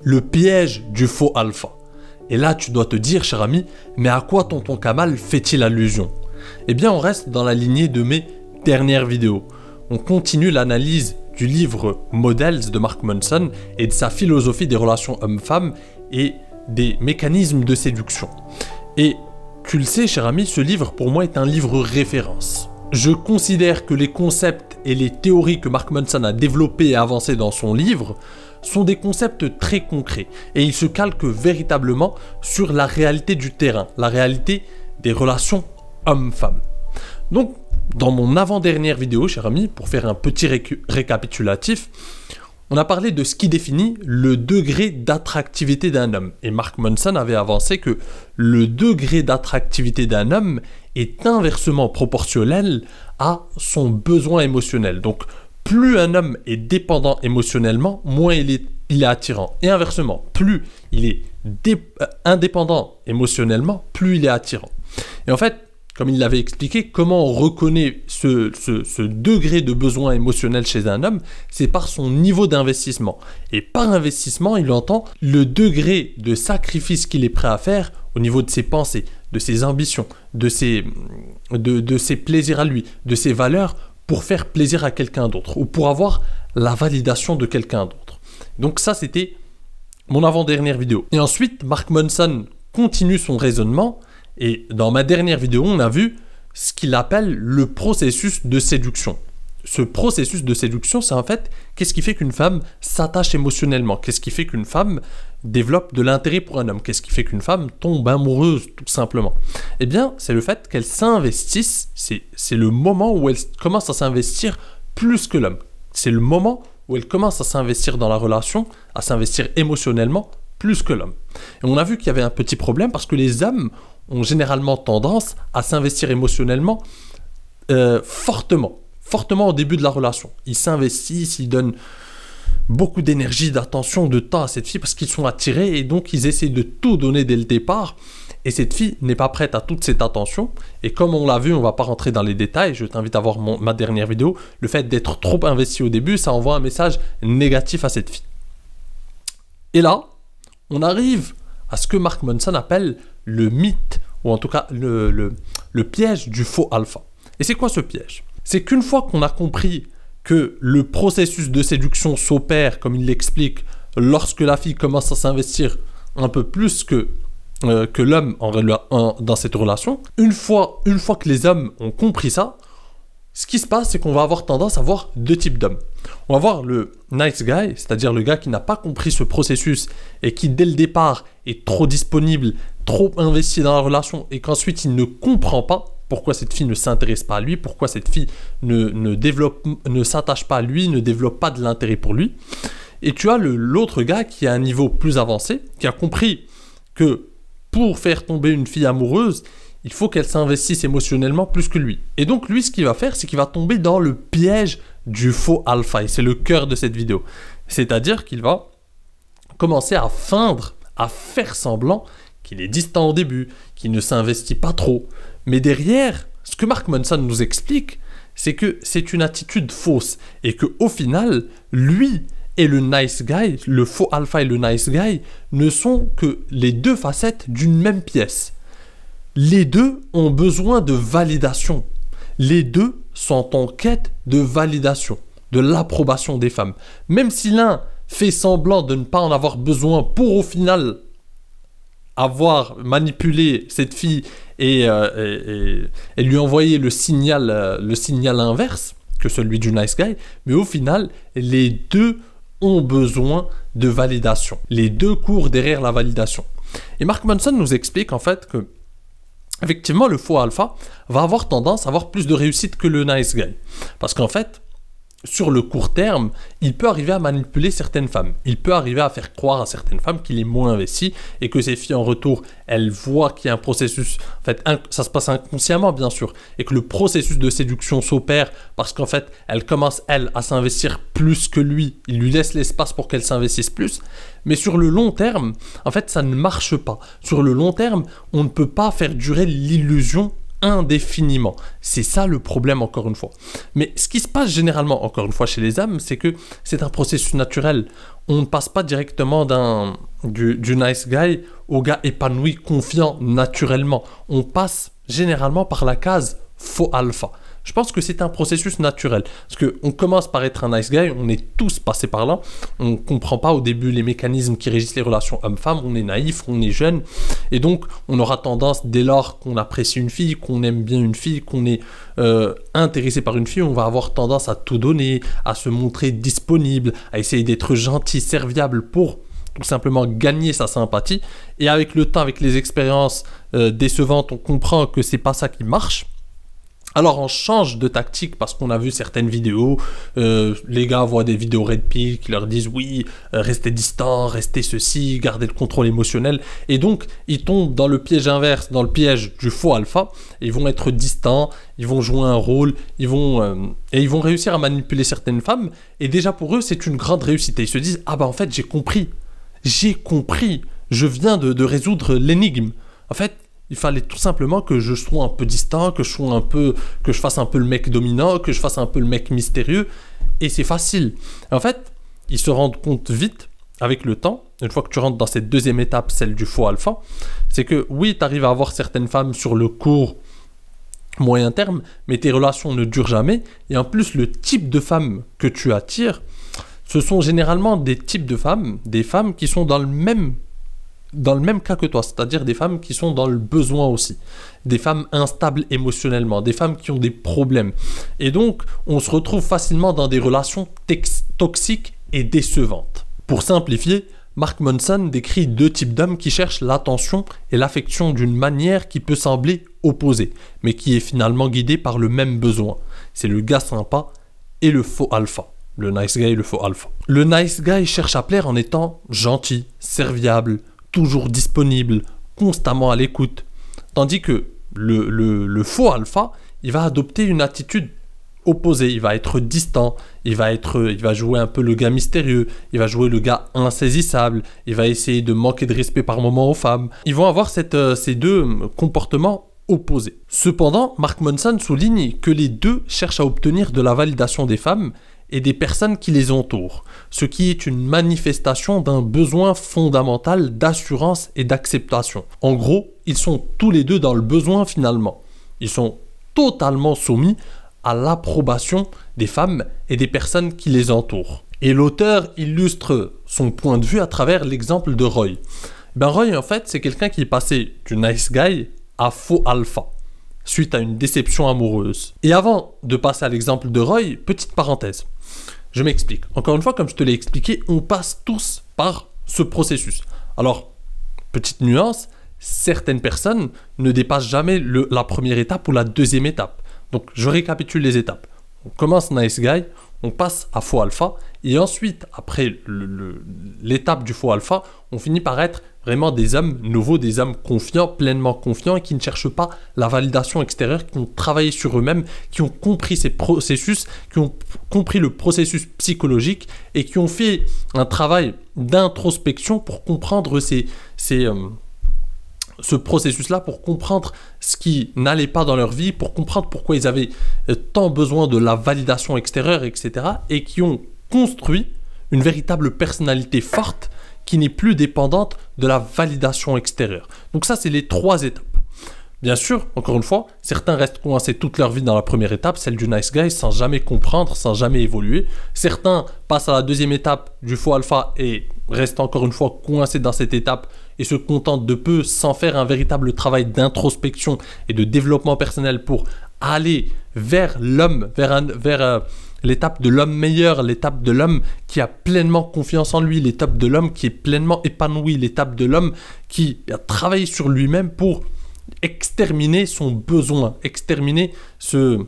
Le piège du faux alpha. Et là, tu dois te dire, cher ami, mais à quoi tonton Kamal fait-il allusion? Eh bien, on reste dans la lignée de mes dernières vidéos. On continue l'analyse du livre Models de Mark Manson et de sa philosophie des relations hommes-femmes et des mécanismes de séduction. Et tu le sais, cher ami, ce livre pour moi est un livre référence. Je considère que les concepts et les théories que Mark Manson a développées et avancées dans son livre sont des concepts très concrets et ils se calquent véritablement sur la réalité du terrain, la réalité des relations hommes-femmes. Donc, dans mon avant-dernière vidéo, cher ami, pour faire un petit récapitulatif, on a parlé de ce qui définit le degré d'attractivité d'un homme. Et Mark Manson avait avancé que le degré d'attractivité d'un homme est inversement proportionnel à son besoin émotionnel. Donc, plus un homme est dépendant émotionnellement, moins il est attirant. Et inversement, plus il est indépendant émotionnellement, plus il est attirant. Et en fait, comme il l'avait expliqué, comment on reconnaît ce degré de besoin émotionnel chez un homme, c'est par son niveau d'investissement. Et par investissement, il entend le degré de sacrifice qu'il est prêt à faire au niveau de ses pensées, de ses ambitions, de ses plaisirs à lui, de ses valeurs, pour faire plaisir à quelqu'un d'autre ou pour avoir la validation de quelqu'un d'autre. Donc ça, c'était mon avant-dernière vidéo. Et ensuite, Mark Manson continue son raisonnement et dans ma dernière vidéo, on a vu ce qu'il appelle le processus de séduction. Ce processus de séduction, c'est en fait qu'est-ce qui fait qu'une femme s'attache émotionnellement, qu'est-ce qui fait qu'une femme développe de l'intérêt pour un homme, qu'est-ce qui fait qu'une femme tombe amoureuse tout simplement. Eh bien, c'est le fait qu'elle s'investisse, c'est le moment où elle commence à s'investir plus que l'homme. C'est le moment où elle commence à s'investir dans la relation, à s'investir émotionnellement plus que l'homme. Et on a vu qu'il y avait un petit problème parce que les hommes ont généralement tendance à s'investir émotionnellement fortement au début de la relation. Ils s'investissent, ils donnent beaucoup d'énergie, d'attention, de temps à cette fille parce qu'ils sont attirés et donc ils essaient de tout donner dès le départ. Et cette fille n'est pas prête à toute cette attention. Et comme on l'a vu, on ne va pas rentrer dans les détails, je t'invite à voir ma dernière vidéo, le fait d'être trop investi au début, ça envoie un message négatif à cette fille. Et là, on arrive à ce que Mark Manson appelle le mythe, ou en tout cas le piège du faux alpha. Et c'est quoi ce piège? C'est qu'une fois qu'on a compris que le processus de séduction s'opère, comme il l'explique, lorsque la fille commence à s'investir un peu plus que l'homme dans cette relation, une fois que les hommes ont compris ça, ce qui se passe, c'est qu'on va avoir tendance à voir deux types d'hommes. On va voir le nice guy, c'est-à-dire le gars qui n'a pas compris ce processus et qui, dès le départ, est trop disponible, trop investi dans la relation et qu'ensuite il ne comprend pas pourquoi cette fille ne s'intéresse pas à lui, pourquoi cette fille ne s'attache pas à lui, ne développe pas de l'intérêt pour lui. Et tu as l'autre gars qui a un niveau plus avancé, qui a compris que pour faire tomber une fille amoureuse, il faut qu'elle s'investisse émotionnellement plus que lui. Et donc lui, ce qu'il va faire, c'est qu'il va tomber dans le piège du faux alpha. Et c'est le cœur de cette vidéo. C'est-à-dire qu'il va commencer à feindre, à faire semblant qu'il est distant au début, qu'il ne s'investit pas trop. Mais derrière, ce que Mark Manson nous explique, c'est que c'est une attitude fausse. Et qu'au final, lui et le nice guy, le faux alpha et le nice guy, ne sont que les deux facettes d'une même pièce. Les deux ont besoin de validation. Les deux sont en quête de validation, de l'approbation des femmes. Même si l'un fait semblant de ne pas en avoir besoin pour au final avoir manipulé cette fille et lui envoyer le signal inverse que celui du nice guy, mais au final, les deux ont besoin de validation. Les deux courent derrière la validation. Et Mark Manson nous explique en fait que effectivement, le faux alpha va avoir tendance à avoir plus de réussite que le nice guy. Parce qu'en fait, sur le court terme, il peut arriver à manipuler certaines femmes. Il peut arriver à faire croire à certaines femmes qu'il est moins investi et que ces filles en retour, elles voient qu'il y a un processus, en fait, ça se passe inconsciemment bien sûr, et que le processus de séduction s'opère parce qu'en fait, elle commence, elle, à s'investir plus que lui. Il lui laisse l'espace pour qu'elle s'investisse plus. Mais sur le long terme, en fait, ça ne marche pas. Sur le long terme, on ne peut pas faire durer l'illusion indéfiniment. C'est ça le problème, encore une fois. Mais ce qui se passe généralement, encore une fois, chez les hommes, c'est que c'est un processus naturel. On ne passe pas directement du nice guy au gars épanoui, confiant, naturellement. On passe généralement par la case faux alpha. Je pense que c'est un processus naturel. Parce qu'on commence par être un nice guy, on est tous passés par là. On ne comprend pas au début les mécanismes qui régissent les relations homme-femme. On est naïf, on est jeune. Et donc, on aura tendance, dès lors qu'on apprécie une fille, qu'on aime bien une fille, qu'on est intéressé par une fille, on va avoir tendance à tout donner, à se montrer disponible, à essayer d'être gentil, serviable pour tout simplement gagner sa sympathie. Et avec le temps, avec les expériences décevantes, on comprend que c'est pas ça qui marche. Alors on change de tactique parce qu'on a vu certaines vidéos, les gars voient des vidéos Red Pill qui leur disent oui, restez distant, restez ceci, gardez le contrôle émotionnel, et donc ils tombent dans le piège inverse, dans le piège du faux alpha. Ils vont être distants, ils vont jouer un rôle, ils vont réussir à manipuler certaines femmes, et déjà pour eux c'est une grande réussite, et ils se disent ah bah en fait j'ai compris, je viens de résoudre l'énigme, en fait. Il fallait tout simplement que je sois un peu distant, que je fasse un peu le mec dominant, que je fasse un peu le mec mystérieux. Et c'est facile. En fait, ils se rendent compte vite, avec le temps, une fois que tu rentres dans cette deuxième étape, celle du faux alpha, c'est que oui, tu arrives à avoir certaines femmes sur le court moyen terme, mais tes relations ne durent jamais. Et en plus, le type de femmes que tu attires, ce sont généralement des types de femmes, des femmes qui sont dans le même cas que toi, c'est-à-dire des femmes qui sont dans le besoin aussi, des femmes instables émotionnellement, des femmes qui ont des problèmes. Et donc, on se retrouve facilement dans des relations toxiques et décevantes. Pour simplifier, Mark Manson décrit deux types d'hommes qui cherchent l'attention et l'affection d'une manière qui peut sembler opposée, mais qui est finalement guidée par le même besoin. C'est le gars sympa et le faux alpha. Le nice guy et le faux alpha. Le nice guy cherche à plaire en étant gentil, serviable, toujours disponible, constamment à l'écoute. Tandis que le faux alpha, il va adopter une attitude opposée. Il va être distant, il va jouer un peu le gars mystérieux, il va jouer le gars insaisissable, il va essayer de manquer de respect par moments aux femmes. Ils vont avoir ces deux comportements opposés. Cependant, Mark Manson souligne que les deux cherchent à obtenir de la validation des femmes et des personnes qui les entourent, ce qui est une manifestation d'un besoin fondamental d'assurance et d'acceptation. En gros, ils sont tous les deux dans le besoin finalement. Ils sont totalement soumis à l'approbation des femmes et des personnes qui les entourent. Et l'auteur illustre son point de vue à travers l'exemple de Roy. Roy, en fait, c'est quelqu'un qui est passé du nice guy à faux alpha, suite à une déception amoureuse. Et avant de passer à l'exemple de Roy, petite parenthèse. Je m'explique. Encore une fois, comme je te l'ai expliqué, on passe tous par ce processus. Alors, petite nuance, certaines personnes ne dépassent jamais la première étape ou la deuxième étape. Donc, je récapitule les étapes. On commence nice guy, on passe à faux alpha, et ensuite, après l'étape du faux alpha, on finit par être vraiment des hommes nouveaux, des hommes confiants, pleinement confiants, et qui ne cherchent pas la validation extérieure, qui ont travaillé sur eux-mêmes, qui ont compris ces processus, qui ont compris le processus psychologique, et qui ont fait un travail d'introspection pour comprendre ce processus-là, pour comprendre ce qui n'allait pas dans leur vie, pour comprendre pourquoi ils avaient tant besoin de la validation extérieure, etc. Et qui ont construit une véritable personnalité forte qui n'est plus dépendante de la validation extérieure. Donc ça, c'est les 3 étapes. Bien sûr, encore une fois, certains restent coincés toute leur vie dans la première étape, celle du nice guy, sans jamais comprendre, sans jamais évoluer. Certains passent à la deuxième étape du faux alpha et restent encore une fois coincés dans cette étape et se contentent de peu sans faire un véritable travail d'introspection et de développement personnel pour aller vers l'homme, vers l'étape de l'homme meilleur, l'étape de l'homme qui a pleinement confiance en lui, l'étape de l'homme qui est pleinement épanoui, l'étape de l'homme qui a travaillé sur lui-même pour exterminer son besoin, exterminer ce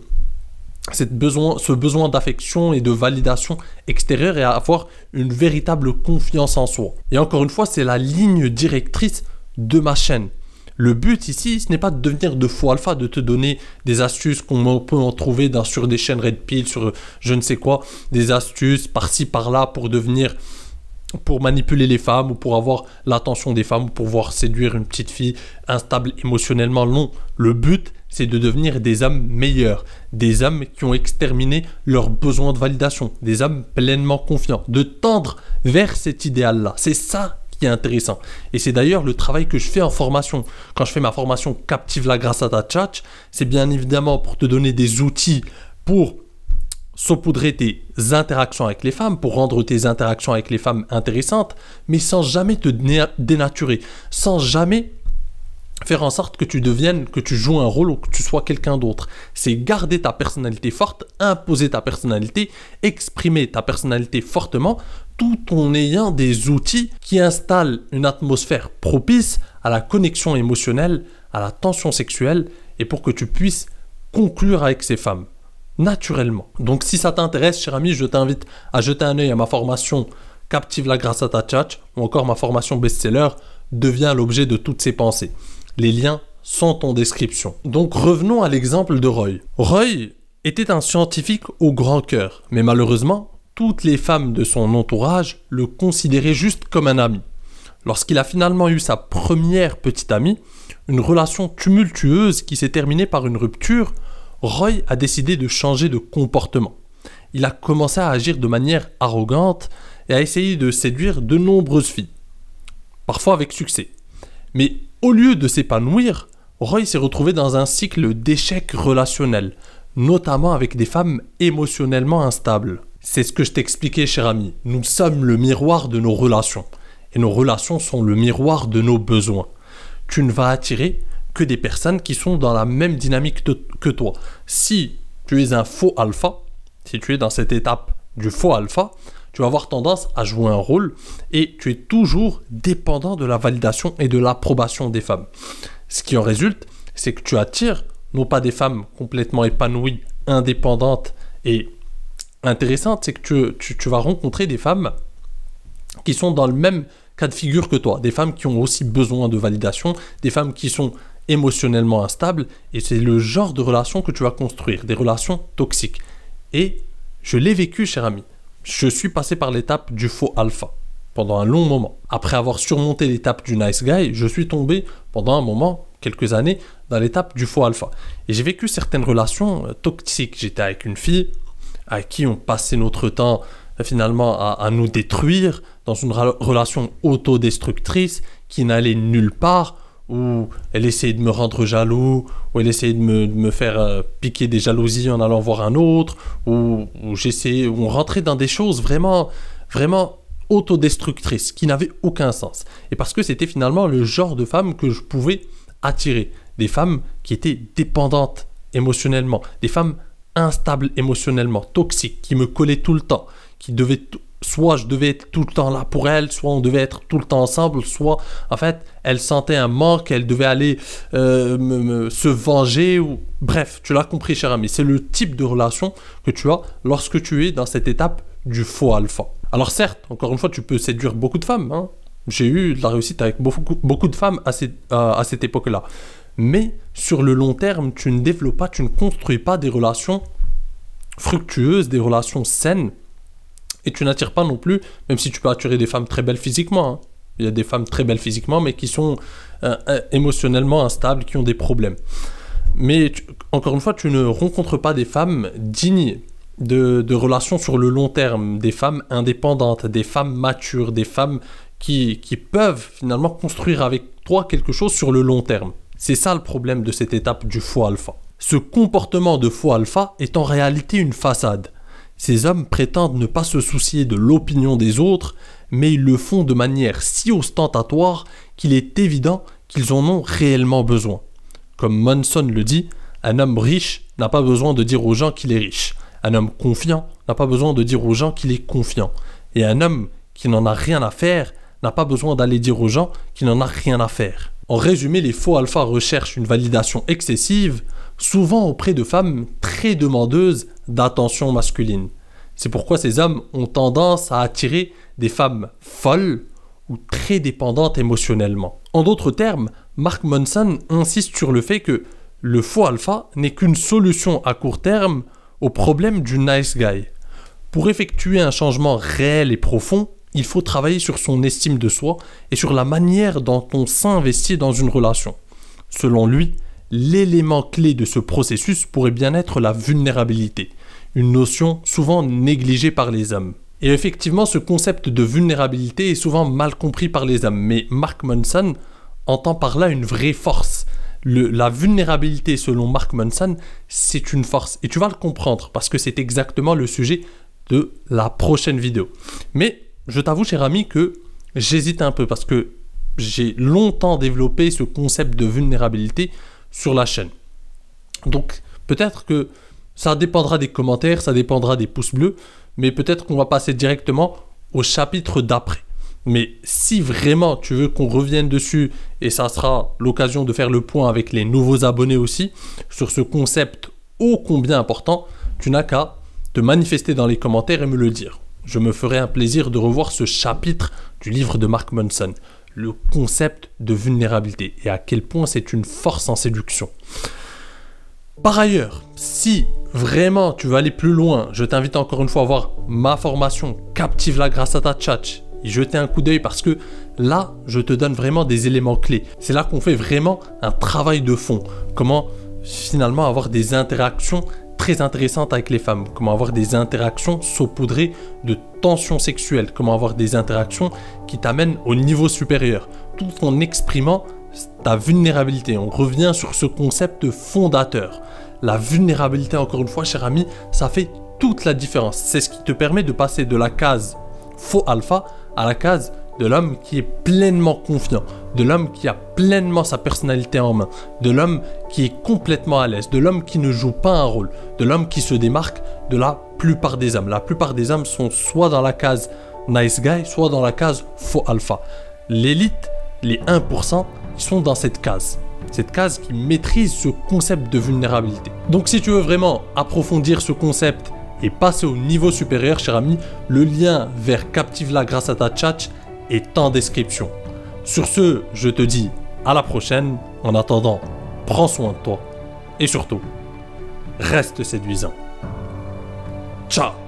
besoin d'affection et de validation extérieure et avoir une véritable confiance en soi. Et encore une fois, c'est la ligne directrice de ma chaîne. Le but ici, ce n'est pas de devenir de faux alpha, de te donner des astuces qu'on peut en trouver sur des chaînes Red Pill, sur je ne sais quoi, des astuces par-ci par-là pour manipuler les femmes ou pour avoir l'attention des femmes ou pour pouvoir séduire une petite fille instable émotionnellement. Non, le but, c'est de devenir des hommes meilleurs, des hommes qui ont exterminé leurs besoins de validation, des hommes pleinement confiants, de tendre vers cet idéal-là. C'est ça qui est intéressant. Et c'est d'ailleurs le travail que je fais en formation. Quand je fais ma formation Captive-la grâce à ta tchatch, c'est bien évidemment pour te donner des outils pour saupoudrer tes interactions avec les femmes, pour rendre tes interactions avec les femmes intéressantes, mais sans jamais te dénaturer, sans jamais faire en sorte que tu deviennes, que tu joues un rôle ou que tu sois quelqu'un d'autre. C'est garder ta personnalité forte, imposer ta personnalité, exprimer ta personnalité fortement, tout en ayant des outils qui installent une atmosphère propice à la connexion émotionnelle, à la tension sexuelle, et pour que tu puisses conclure avec ces femmes, naturellement. Donc si ça t'intéresse, cher ami, je t'invite à jeter un œil à ma formation Captive-la grâce à ta tchatch, ou encore ma formation best-seller, devient l'objet de toutes ces pensées. Les liens sont en description. Donc revenons à l'exemple de Roy. Roy était un scientifique au grand cœur, mais malheureusement, toutes les femmes de son entourage le considéraient juste comme un ami. Lorsqu'il a finalement eu sa première petite amie, une relation tumultueuse qui s'est terminée par une rupture, Roy a décidé de changer de comportement. Il a commencé à agir de manière arrogante et a essayé de séduire de nombreuses filles, parfois avec succès. Mais au lieu de s'épanouir, Roy s'est retrouvé dans un cycle d'échecs relationnels, notamment avec des femmes émotionnellement instables. C'est ce que je t'expliquais, cher ami. Nous sommes le miroir de nos relations. Et nos relations sont le miroir de nos besoins. Tu ne vas attirer que des personnes qui sont dans la même dynamique que toi. Si tu es un faux alpha, si tu es dans cette étape du faux alpha, tu vas avoir tendance à jouer un rôle et tu es toujours dépendant de la validation et de l'approbation des femmes. Ce qui en résulte, c'est que tu attires non pas des femmes complètement épanouies, indépendantes et intéressantes, c'est que tu vas rencontrer des femmes qui sont dans le même cas de figure que toi, des femmes qui ont aussi besoin de validation, des femmes qui sont émotionnellement instables, et c'est le genre de relation que tu vas construire, des relations toxiques. Et je l'ai vécu, cher ami. Je suis passé par l'étape du faux alpha pendant un long moment. Après avoir surmonté l'étape du nice guy, je suis tombé pendant un moment, quelques années, dans l'étape du faux alpha. Et j'ai vécu certaines relations toxiques. J'étais avec une fille à qui on passait notre temps finalement à nous détruire dans une relation autodestructrice qui n'allait nulle part, où elle essayait de me rendre jaloux, où elle essayait de me faire piquer des jalousies en allant voir un autre, où on rentrait dans des choses vraiment autodestructrices, qui n'avaient aucun sens. Et parce que c'était finalement le genre de femme que je pouvais attirer. Des femmes qui étaient dépendantes émotionnellement, des femmes instables émotionnellement, toxiques, qui me collaient tout le temps, qui devaient... Soit je devais être tout le temps là pour elle, soit on devait être tout le temps ensemble, soit en fait elle sentait un manque, elle devait aller se venger. Bref, tu l'as compris, cher ami, c'est le type de relation que tu as lorsque tu es dans cette étape du faux alpha. Alors certes, encore une fois, tu peux séduire beaucoup de femmes, hein. J'ai eu de la réussite avec beaucoup de femmes à cette époque-là. Mais sur le long terme, tu ne développes pas, tu ne construis pas des relations fructueuses, des relations saines. Et tu n'attires pas non plus, même si tu peux attirer des femmes très belles physiquement. Hein. Il y a des femmes très belles physiquement, mais qui sont émotionnellement instables, qui ont des problèmes. Mais encore une fois, tu ne rencontres pas des femmes dignes de relations sur le long terme, des femmes indépendantes, des femmes matures, des femmes qui peuvent finalement construire avec toi quelque chose sur le long terme. C'est ça le problème de cette étape du faux alpha. Ce comportement de faux alpha est en réalité une façade. Ces hommes prétendent ne pas se soucier de l'opinion des autres, mais ils le font de manière si ostentatoire qu'il est évident qu'ils en ont réellement besoin. Comme Monson le dit, un homme riche n'a pas besoin de dire aux gens qu'il est riche. Un homme confiant n'a pas besoin de dire aux gens qu'il est confiant. Et un homme qui n'en a rien à faire n'a pas besoin d'aller dire aux gens qu'il n'en a rien à faire. En résumé, les faux alphas recherchent une validation excessive, souvent auprès de femmes très demandeuses d'attention masculine. C'est pourquoi ces hommes ont tendance à attirer des femmes folles ou très dépendantes émotionnellement. En d'autres termes, Mark Manson insiste sur le fait que le faux alpha n'est qu'une solution à court terme au problème du nice guy. Pour effectuer un changement réel et profond, il faut travailler sur son estime de soi et sur la manière dont on s'investit dans une relation. Selon lui, l'élément clé de ce processus pourrait bien être la vulnérabilité, une notion souvent négligée par les hommes. Et effectivement, ce concept de vulnérabilité est souvent mal compris par les hommes, mais Mark Manson entend par là une vraie force. La vulnérabilité, selon Mark Manson, c'est une force. Et tu vas le comprendre, parce que c'est exactement le sujet de la prochaine vidéo. Mais je t'avoue, cher ami, que j'hésite un peu, parce que j'ai longtemps développé ce concept de vulnérabilité sur la chaîne. Donc, peut-être que ça dépendra des commentaires, ça dépendra des pouces bleus, mais peut-être qu'on va passer directement au chapitre d'après. Mais si vraiment tu veux qu'on revienne dessus, et ça sera l'occasion de faire le point avec les nouveaux abonnés aussi, sur ce concept ô combien important, tu n'as qu'à te manifester dans les commentaires et me le dire. Je me ferai un plaisir de revoir ce chapitre du livre de Mark Manson, le concept de vulnérabilité, et à quel point c'est une force en séduction. Par ailleurs, si vraiment tu veux aller plus loin, je t'invite encore une fois à voir ma formation Captive-la grâce à ta tchatch. Y jeter un coup d'œil parce que là, je te donne vraiment des éléments clés. C'est là qu'on fait vraiment un travail de fond. Comment finalement avoir des interactions très intéressantes avec les femmes. Comment avoir des interactions saupoudrées de tensions sexuelles. Comment avoir des interactions qui t'amènent au niveau supérieur. Tout en exprimant ta vulnérabilité. On revient sur ce concept fondateur. La vulnérabilité, encore une fois, cher ami, ça fait toute la différence. C'est ce qui te permet de passer de la case faux alpha à la case de l'homme qui est pleinement confiant, de l'homme qui a pleinement sa personnalité en main, de l'homme qui est complètement à l'aise, de l'homme qui ne joue pas un rôle, de l'homme qui se démarque de la plupart des hommes. La plupart des hommes sont soit dans la case nice guy, soit dans la case faux alpha. L'élite, les 1%, ils sont dans cette case qui maîtrise ce concept de vulnérabilité. Donc si tu veux vraiment approfondir ce concept et passer au niveau supérieur, cher ami, le lien vers Captive-la grâce à ta tchatch est en description. Sur ce, je te dis à la prochaine. En attendant, prends soin de toi et surtout, reste séduisant. Ciao!